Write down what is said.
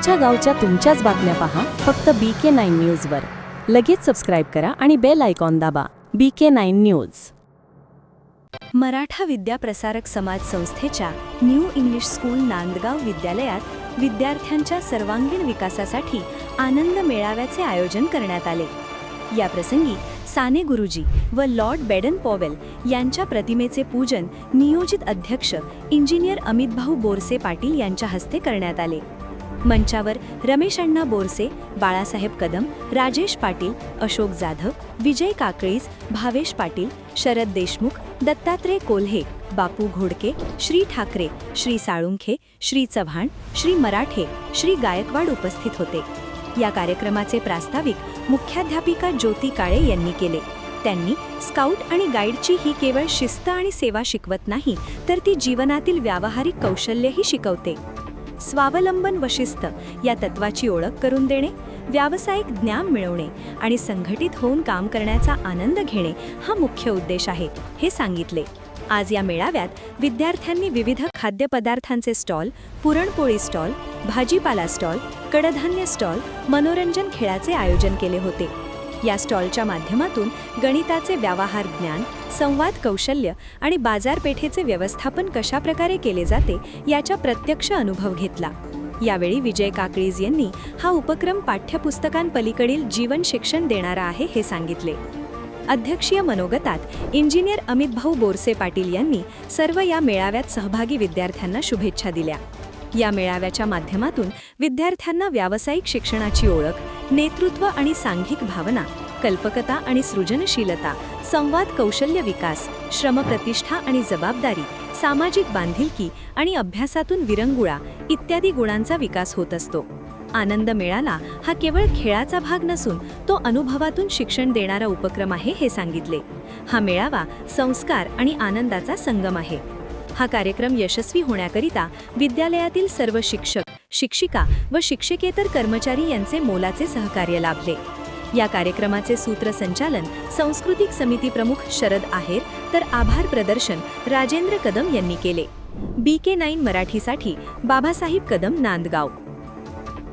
तुमच्या गावच्या तुमच्याच बातम्या पहा फक्त BK9 न्यूजवर. लगेच सबस्क्राईब करा आणि बेल आयकॉन दाबा. BK9 news. मराठा विद्या प्रसारक समाज संस्थेच्या न्यू इंग्लिश स्कूल नांदगाव विद्यालयात विद्यार्थ्यांच्या सर्वांगीण विकासासाठी आनंद मेळाव्याचे आयोजन करण्यात आले. या प्रसंगी साने गुरुजी व लॉर्ड बेडन पॉवेल यांच्या प्रतिमेचे पूजन नियोजित अध्यक्ष इंजिनियर अमितभाऊ बोरसे पाटील यांच्या हस्ते करण्यात आले. मंचावर रमेश अण्णा बोरसे, बाळासाहेब कदम, राजेश पाटील, अशोक जाधव, विजय काकळीज, भावेश पाटील, शरद देशमुख, दत्तात्रय कोल्हे, बापू घोडके, श्री ठाकरे, श्री साळुंखे, श्री चव्हाण, श्री मराठे, श्री गायकवाड उपस्थित होते. या कार्यक्रमाचे प्रास्ताविक मुख्याध्यापिका ज्योती काळे यांनी केले. त्यांनी स्काउट आणि गाईडची ही केवळ शिस्त आणि सेवा शिकवत नाही, तर ती जीवनातील व्यावहारिक कौशल्यही शिकवते. स्वावलंबन व शिस्त या तत्वाची ओळख करून देणे, व्यावसायिक ज्ञान मिळवणे आणि संघटित होऊन काम करण्याचा आनंद घेणे हा मुख्य उद्देश आहे, हे सांगितले. आज या मेळाव्यात विद्यार्थ्यांनी विविध खाद्यपदार्थांचे स्टॉल, पुरणपोळी स्टॉल, भाजीपाला स्टॉल, कडधान्य स्टॉल, मनोरंजन खेळाचे आयोजन केले होते. या स्टॉलच्या माध्यमातून गणिताचे व्यवहार ज्ञान, संवाद कौशल्य आणि बाजारपेठेचे व्यवस्थापन कशाप्रकारे केले जाते याचा प्रत्यक्ष अनुभव घेतला. यावेळी विजय काकळीज यांनी हा उपक्रम पाठ्यपुस्तकांपलीकडील जीवन शिक्षण देणारा आहे हे सांगितले. अध्यक्षीय मनोगतात इंजिनियर अमितभाऊ बोरसे पाटील यांनी सर्व या मेळाव्यात सहभागी विद्यार्थ्यांना शुभेच्छा दिल्या. या मेळाव्याच्या माध्यमातून विद्यार्थ्यांना व्यावसायिक शिक्षणाची ओळख, नेतृत्व आणि सांघिक भावना, कल्पकता आणि सृजनशीलता, संवाद कौशल्य विकास, श्रमप्रतिष्ठा आणि जबाबदारी, सामाजिक बांधिलकी आणि अभ्यासातून विरंगुळा इत्यादी गुणांचा विकास होत असतो. आनंद मेळावा हा केवळ खेळाचा भाग नसून तो अनुभवातून शिक्षण देणारा उपक्रम आहे हे सांगितले. हा मेळावा संस्कार आणि आनंदाचा संगम आहे. हा कार्यक्रम यशस्वी होण्याकरिता विद्यालयातील सर्व शिक्षक, शिक्षिका व शिक्षकेतर कर्मचारी यांचे मोलाचे सहकार्य लाभले. या कार्यक्रमाचे सूत्रसंचालन सांस्कृतिक समिती प्रमुख शरद आहेर तर आभार प्रदर्शन राजेंद्र कदम यांनी केले. BK9 मराठीसाठी बाबासाहेब कदम, नांदगाव.